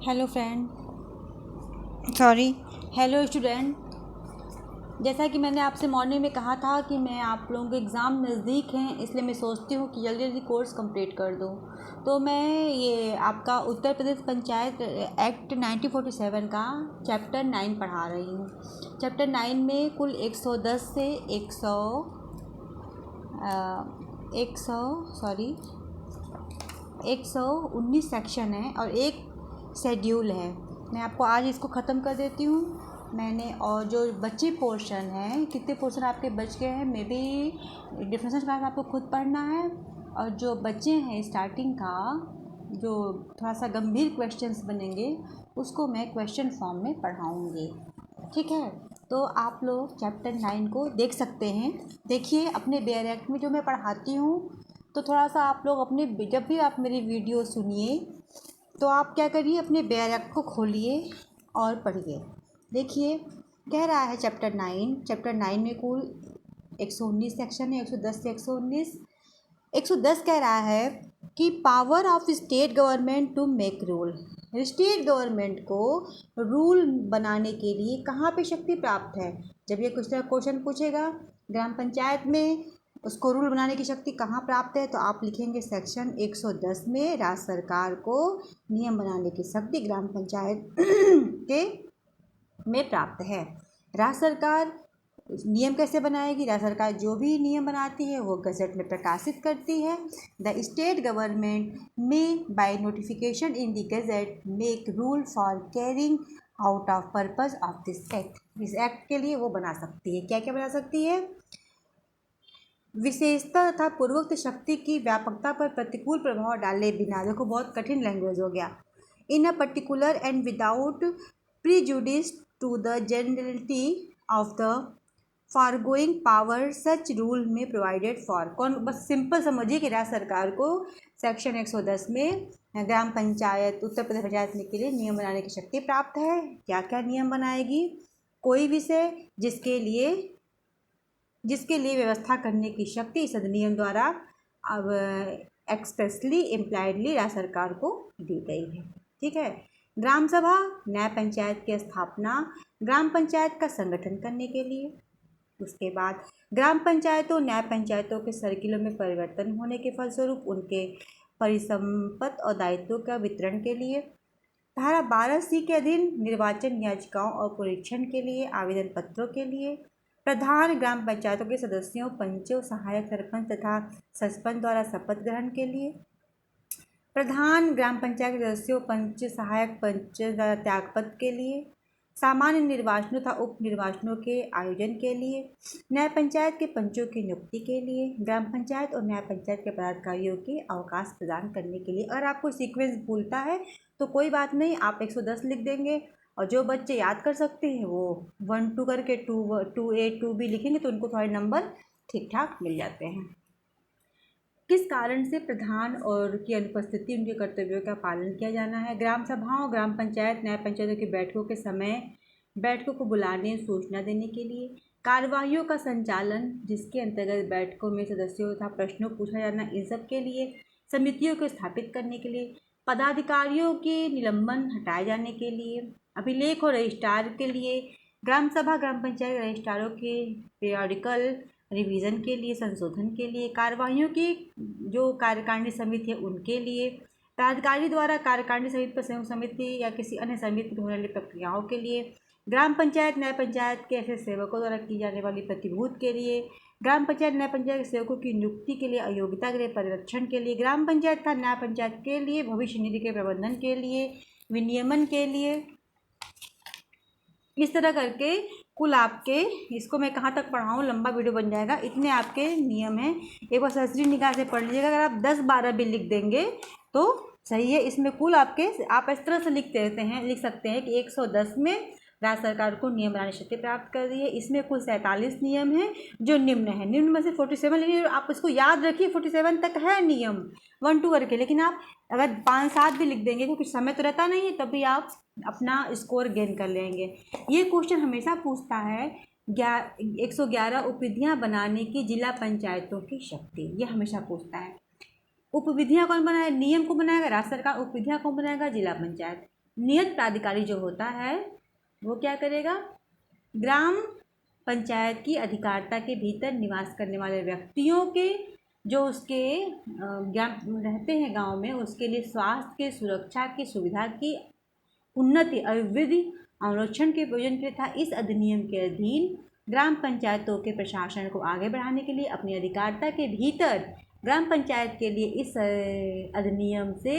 Hello friend, sorry, hello student. जैसा कि मैंने आपसे मॉर्निंग में कहा था कि मैं आप लोगों के एग्ज़ाम नज़दीक हैं, इसलिए मैं सोचती हूँ कि जल्दी जल्दी कोर्स कंप्लीट कर दूँ। तो मैं ये आपका उत्तर प्रदेश पंचायत एक्ट 1947 का चैप्टर 9 पढ़ा रही हूँ। चैप्टर 9 में कुल 110 से 119 सेक्शन है और एक शेड्यूल है। मैं आपको आज इसको ख़त्म कर देती हूँ मैंने। और जो बच्चे पोर्शन है, कितने पोर्शन आपके बच गए हैं, मे बी डिफरेंशियल क्लास आपको खुद पढ़ना है। और जो बच्चे हैं स्टार्टिंग का, जो थोड़ा सा गंभीर क्वेश्चंस बनेंगे, उसको मैं क्वेश्चन फॉर्म में पढ़ाऊँगी। ठीक है, तो आप लोग चैप्टर 9 को देख सकते हैं। देखिए अपने बेयर एक्ट में जो मैं पढ़ाती हूँ, तो थोड़ा सा आप लोग अपने, जब भी आप मेरी वीडियो सुनिए तो आप क्या करिए, अपने बेयर एक्ट को खोलिए और पढ़िए। देखिए कह रहा है चैप्टर 9 में कुल 119 सेक्शन है, 110 से 119। 110 कह रहा है कि power of state government to make rule. State government को रूल बनाने के लिए कहाँ पे शक्ति प्राप्त है। जब ये कुछ क्वेश्चन पूछेगा ग्राम पंचायत में, उसको रूल बनाने की शक्ति कहाँ प्राप्त है, तो आप लिखेंगे सेक्शन 110 में राज्य सरकार को नियम बनाने की शक्ति ग्राम पंचायत के में प्राप्त है। राज्य सरकार नियम कैसे बनाएगी? राज्य सरकार जो भी नियम बनाती है वो गजट में प्रकाशित करती है। द स्टेट गवर्नमेंट में by notification in the gazette make rule for carrying out of purpose of this act. इस एक्ट के लिए वो बना सकती है, क्या क्या बना सकती है? विशेषता तथा पूर्वोक्त शक्ति की व्यापकता पर प्रतिकूल प्रभाव डाले बिना, देखो बहुत कठिन लैंग्वेज हो गया। In a particular and without prejudice to the generality of the foregoing power such rule में प्रोवाइडेड फॉर। कौन, बस सिंपल समझिए कि राज्य सरकार को सेक्शन 110 में ग्राम पंचायत, उत्तर प्रदेश पंचायत के लिए नियम बनाने की शक्ति प्राप्त है। क्या क्या नियम बनाएगी? कोई विषय जिसके लिए व्यवस्था करने की शक्ति इस अधिनियम द्वारा अब एक्सप्रेसली इम्प्लाइडली राज्य सरकार को दी गई है। ठीक है। ग्राम सभा, न्याय पंचायत की स्थापना ग्राम पंचायत का संगठन करने के लिए। उसके बाद ग्राम पंचायतों, न्याय पंचायतों के सर्किलों में परिवर्तन होने के फलस्वरूप उनके परिसंपत्ति और दायित्वों का वितरण के लिए। धारा 12C के अधीन निर्वाचन याचिकाओं और परीक्षण के लिए आवेदन पत्रों के लिए। प्रधान ग्राम पंचायतों के सदस्यों, पंचों, सहायक सरपंच तथा सरपंच द्वारा शपथ ग्रहण के लिए। प्रधान ग्राम पंचायत के सदस्यों, पंच, सहायक पंच द्वारा त्यागपत्र के लिए। सामान्य निर्वाचनों तथा उप निर्वाचनों के आयोजन के लिए। न्याय पंचायत के पंचों की नियुक्ति के लिए। ग्राम पंचायत और न्याय पंचायत के पदाधिकारियों के अवकाश प्रदान करने के लिए। अगर आपको सीक्वेंस भूलता है तो कोई बात नहीं, आप 110 लिख देंगे, और जो बच्चे याद कर सकते हैं वो 1 2 करके 2A 2B लिखेंगे, तो उनको थोड़े नंबर ठीक ठाक मिल जाते हैं। किस कारण से प्रधान और की अनुपस्थिति उनके कर्तव्यों का पालन किया जाना है? ग्राम सभाओं, ग्राम पंचायत, न्याय पंचायतों की बैठकों के समय बैठकों को बुलाने, सूचना देने के लिए। कार्यवाहियों का संचालन, जिसके अंतर्गत बैठकों में सदस्यों तथा प्रश्नों पूछा जाना, इन सब के लिए। समितियों को स्थापित करने के लिए। पदाधिकारियों के निलंबन हटाए जाने के लिए। अभिलेख और रजिस्ट्रार के लिए। ग्राम सभा, ग्राम पंचायत रजिस्ट्रारों के पीरियडिकल रिवीजन के लिए, संशोधन के लिए। कार्यवाहियों की जो कार्यकारिणी समिति है उनके लिए। पदाधिकारी द्वारा कार्यकारिणी समिति पर संयुक्त समिति या किसी अन्य समिति में होने वाली प्रक्रियाओं के लिए। ग्राम पंचायत, न्याय पंचायत के ऐसे सेवकों द्वारा की जाने वाली प्रतिभूत के लिए। ग्राम पंचायत, न्याय पंचायत के सेवकों की नियुक्ति के लिए, अयोग्यता के लिए, परिरक्षण के लिए। ग्राम पंचायत तथा न्याय पंचायत के लिए भविष्य निधि के प्रबंधन के लिए, विनियमन के लिए। इस तरह करके कुल आपके, इसको मैं कहाँ तक पढ़ाऊँ, लंबा वीडियो बन जाएगा। इतने आपके नियम हैं, एक बार सरसरी निगाह से पढ़ लीजिएगा। अगर आप 10-12 भी लिख देंगे तो सही है। इसमें कुल आपके, आप इस तरह से लिख सकते हैं कि 110 में राज्य सरकार को नियम बनाने की शक्ति प्राप्त कर दी है। इसमें कुल 47 नियम हैं जो निम्न है। निम्न में से 47, लेकिन आप इसको याद रखिए 47 तक है नियम 1 2 करके, लेकिन आप अगर 5-7 भी लिख देंगे, क्योंकि समय तो रहता नहीं है, तभी आप अपना स्कोर गेन कर लेंगे। ये क्वेश्चन हमेशा पूछता है 111 उपविधियाँ बनाने की जिला पंचायतों की शक्ति, ये हमेशा पूछता है। उपविधियाँ कौन बनाए? नियम को बनाएगा राज्य सरकार, उपविधियाँ कौन बनाएगा? जिला पंचायत। नियत प्राधिकारी जो होता है वो क्या करेगा, ग्राम पंचायत की अधिकारिता के भीतर निवास करने वाले व्यक्तियों के जो उसके ग्राम रहते हैं गांव में, उसके लिए स्वास्थ्य के सुरक्षा की सुविधा की उन्नति और विधि अनुरक्षण के प्रयोजन के लिए था। इस अधिनियम के अधीन ग्राम पंचायतों के प्रशासन को आगे बढ़ाने के लिए अपनी अधिकारिता के भीतर ग्राम पंचायत के लिए इस अधिनियम से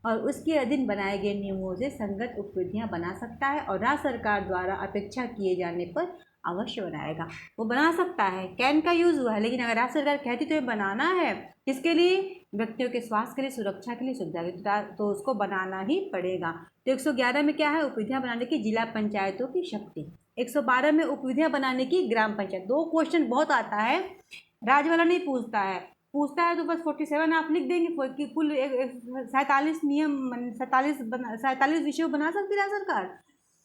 और उसके अधीन बनाए गए नियमों से संगत उपविधियां बना सकता है और राज्य सरकार द्वारा अपेक्षा किए जाने पर अवश्य बनाएगा। वो बना सकता है, कैन का यूज़ हुआ है, लेकिन अगर राज्य सरकार कहती तो ये बनाना है, किसके लिए, व्यक्तियों के स्वास्थ्य के लिए, सुरक्षा के लिए, सुविधा के लिए, तो उसको बनाना ही पड़ेगा। तो 111 में क्या है, उपविधियां बनाने की जिला पंचायतों की शक्ति। 112 में उपविधियां बनाने की ग्राम पंचायत। दो क्वेश्चन बहुत आता है, राज्य वाला नहीं पूछता है, पूछता है तो बस 47 आप लिख देंगे कि कुल 47 नियम 47 विषय बना सकती है सरकार।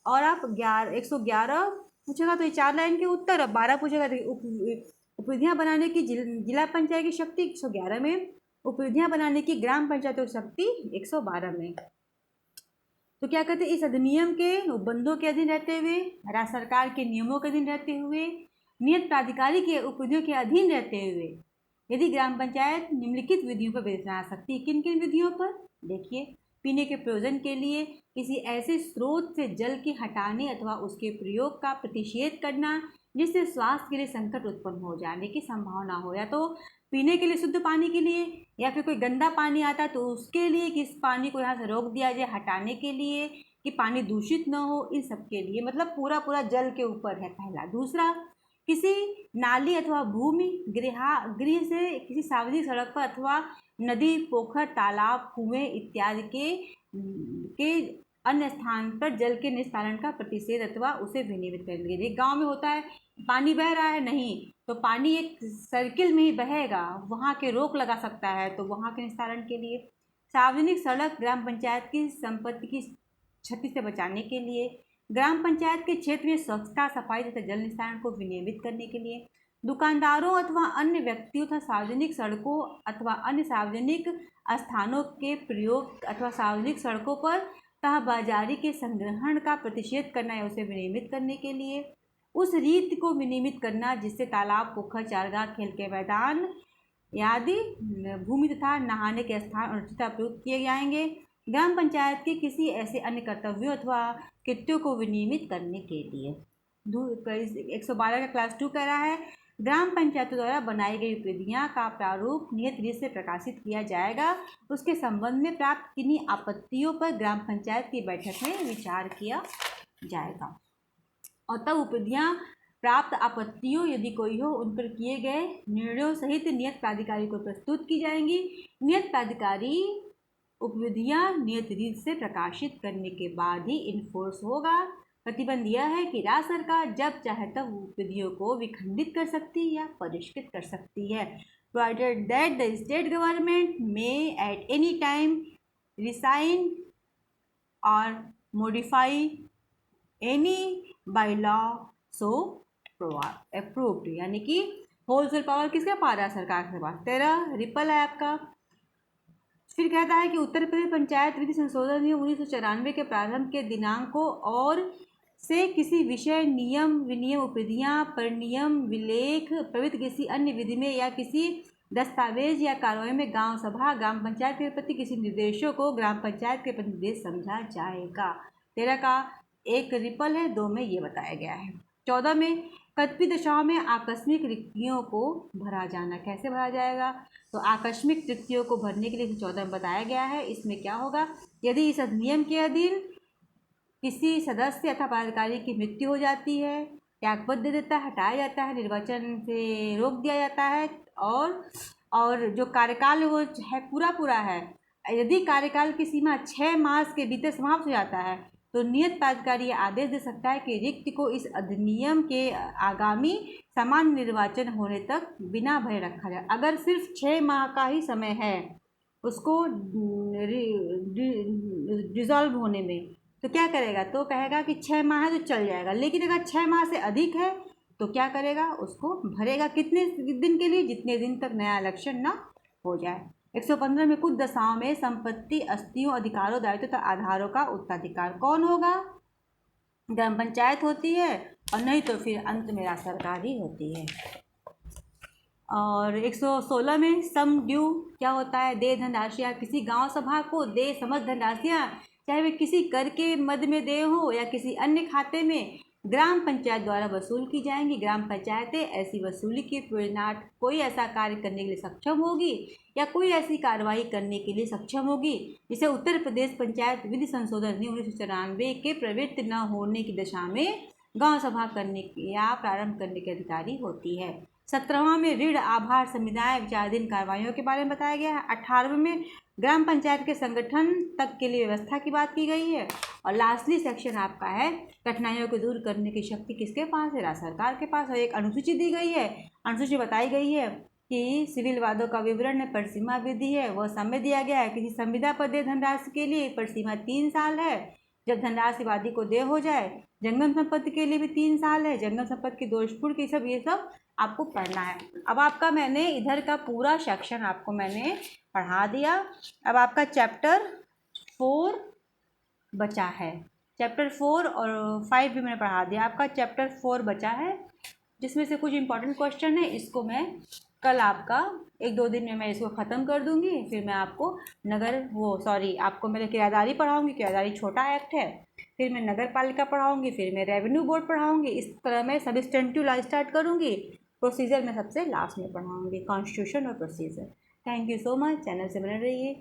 और आप 111 पूछेगा तो ये 4 लाइन के उत्तर, अब 12 पूछेगा तो उपविधियां बनाने की जिला पंचायत की शक्ति 111 में, उपविधियां बनाने की ग्राम पंचायतों की शक्ति 112 में। तो क्या कहते हैं, इस अधिनियम के उपबंधों के अधीन रहते हुए, राज्य सरकार के नियमों के अधीन रहते हुए, नियत प्राधिकारी के उपविधियों के अधीन रहते हुए यदि ग्राम पंचायत निम्नलिखित विधियों पर विधि बना सकती है। किन किन विधियों पर, देखिए, पीने के प्रयोजन के लिए किसी ऐसे स्रोत से जल के हटाने अथवा उसके प्रयोग का प्रतिषेध करना जिससे स्वास्थ्य के लिए संकट उत्पन्न हो जाने की संभावना हो, या तो पीने के लिए शुद्ध पानी के लिए, या फिर कोई गंदा पानी आता है तो उसके लिए कि इस पानी को यहाँ से रोक दिया जाए, हटाने के लिए कि पानी दूषित न हो, इन सब के लिए, मतलब पूरा जल के ऊपर है पहला। दूसरा, किसी नाली अथवा भूमि गृह से किसी सार्वजनिक सड़क पर अथवा नदी, पोखर, तालाब, कुएं इत्यादि के अन्य स्थान पर जल के निस्तारण का प्रतिषेध अथवा उसे विनियमित करने के लिए। गाँव में होता है पानी बह रहा है, नहीं तो पानी एक सर्किल में ही बहेगा, वहाँ के रोक लगा सकता है, तो वहाँ के निस्तारण के लिए। सार्वजनिक सड़क ग्राम पंचायत की संपत्ति की क्षति से बचाने के लिए। ग्राम पंचायत के क्षेत्र में स्वच्छता, सफाई तथा जल निस्तारण को विनियमित करने के लिए। दुकानदारों अथवा अन्य व्यक्तियों तथा सार्वजनिक सड़कों अथवा अन्य सार्वजनिक स्थानों के प्रयोग अथवा सार्वजनिक सड़कों पर तहबाजारी के संग्रहण का प्रतिषेध करना या उसे विनियमित करने के लिए। उस रीति को विनियमित करना जिससे तालाब, पोखर, चारगाह, खेल के मैदान आदि भूमि तथा नहाने के स्थान अनुचित प्रयुक्त किए जाएंगे। ग्राम पंचायत के किसी ऐसे अन्य कर्तव्यों अथवा कृत्यों को विनियमित करने के लिए। 112 का क्लास 2 कह रहा है, ग्राम पंचायतों द्वारा बनाई गई विधियां का प्रारूप नियत रीत से प्रकाशित किया जाएगा। उसके संबंध में प्राप्त किन्हीं आपत्तियों पर ग्राम पंचायत की बैठक में विचार किया जाएगा। और तब उपविधियां प्राप्त आपत्तियों यदि कोई हो उन पर किए गए निर्णयों सहित नियत प्राधिकारी को प्रस्तुत की जाएंगी। नियत प्राधिकारी उपविधियां नियत रीत से प्रकाशित करने के बाद ही इन्फोर्स होगा। प्रतिबंध यह है कि राज्य सरकार जब चाहे तब उपविधियों को विखंडित कर सकती है या परिष्कृत कर सकती है। Provided that the state government may at any time rescind और modify any bye law so approved, यानी कि होलसेल पावर किसके पास है, सरकार के पास। 13 रिपल है आपका। फिर कहता है कि उत्तर प्रदेश पंचायत विधि संशोधन नियम 1994 के प्रारंभ के दिनांकों और से किसी विषय, नियम, विनियम, उपविधियां, परिनियम, विलेख प्रभृति किसी अन्य विधि में या किसी दस्तावेज या कार्रवाई में गांव सभा, ग्राम पंचायत के प्रति किसी निर्देशों को ग्राम पंचायत के प्रति निर्देश समझा जाएगा। 13 का एक रिपल है, 2 में ये बताया गया है। 14 में कतिपय दशाओं में आकस्मिक रिक्तियों को भरा जाना। कैसे भरा जाएगा, तो आकस्मिक रिक्तियों को भरने के लिए 14 में बताया गया है। इसमें क्या होगा, यदि इस अधिनियम के अधीन किसी सदस्य अथवा पदाधिकारी की मृत्यु हो जाती है, त्यागपत्र दे देता है, हटाया जाता है, निर्वाचन से रोक दिया जाता है, और जो कार्यकाल वो है पूरा है, यदि कार्यकाल की सीमा 6 मास के भीतर समाप्त हो जाता है तो नियत प्राधिकारी आदेश दे सकता है कि रिक्त को इस अधिनियम के आगामी सामान्य निर्वाचन होने तक बिना भरे रखा जाए। अगर सिर्फ 6 माह का ही समय है उसको डिसॉल्व होने में, तो क्या करेगा, तो कहेगा कि 6 माह है तो चल जाएगा। लेकिन अगर 6 माह से अधिक है तो क्या करेगा, उसको भरेगा। कितने दिन के लिए, जितने दिन तक नया इलेक्शन ना हो जाए। 115 में कुछ दशाओं में संपत्ति, अस्तियों, अधिकारों, दायित्व तथा आधारों का उत्तराधिकार कौन होगा? ग्राम पंचायत होती है, और नहीं तो फिर अंत में राज्य सरकार ही होती है। और 116 में सम ड्यू क्या होता है? दे धनराशियाँ किसी गांव सभा को दे समझ धनराशियाँ, चाहे वे किसी कर के मद में दे हो या किसी अन्य खाते में, ग्राम पंचायत द्वारा वसूल की जाएंगी। ग्राम पंचायतें ऐसी वसूली के प्रयोजनार्थ कोई ऐसा कार्य करने के लिए सक्षम होगी या कोई ऐसी कार्रवाई करने के लिए सक्षम होगी जिसे उत्तर प्रदेश पंचायत विधि संशोधन अधिनियम 1994 के प्रवृत्त न होने की दशा में गांव सभा करने या प्रारंभ करने की अधिकारी होती है। 17वां में ऋण, आभार, संविदाएं, विचाराधीन कार्रवाइयों के बारे में बताया गया है। 18वें में ग्राम पंचायत के संगठन तक के लिए व्यवस्था की बात की गई है। और लास्टली सेक्शन आपका है कठिनाइयों को दूर करने की शक्ति किसके पास है? राज्य सरकार के पास। और एक अनुसूची दी गई है, अनुसूची बताई गई है कि सिविल वादों का विवरण है, परिसीमा विधि है, वह समय दिया गया है। किसी संविदा पर दे धनराशि के लिए परिसीमा 3 साल है, जब धनराशि वादी को दे हो जाए। जंगम संपत्ति के लिए भी 3 साल है, जंगम संपत्ति की दोषपूर्ण की सब ये सब आपको पढ़ना है। अब आपका मैंने इधर का पूरा सेक्शन आपको मैंने पढ़ा दिया। अब आपका चैप्टर 4 बचा है, चैप्टर 4 और 5 भी मैंने पढ़ा दिया। आपका चैप्टर 4 बचा है जिसमें से कुछ इंपॉर्टेंट क्वेश्चन है, इसको मैं कल आपका 1-2 दिन में मैं इसको ख़त्म कर दूंगी। फिर मैं आपको आपको मेरे किराएदारी पढ़ाऊंगी, किराएदारी छोटा एक्ट है। फिर मैं नगर पालिका पढ़ाऊंगी, फिर मैं रेवेन्यू बोर्ड पढ़ाऊंगी। इस तरह मैं सब्स्टेंटिव ला स्टार्ट करूंगी, प्रोसीजर मैं सबसे लास्ट में पढ़ाऊंगी, कॉन्स्टिट्यूशन और procedure. Thank you so much, channel से बने रहिए।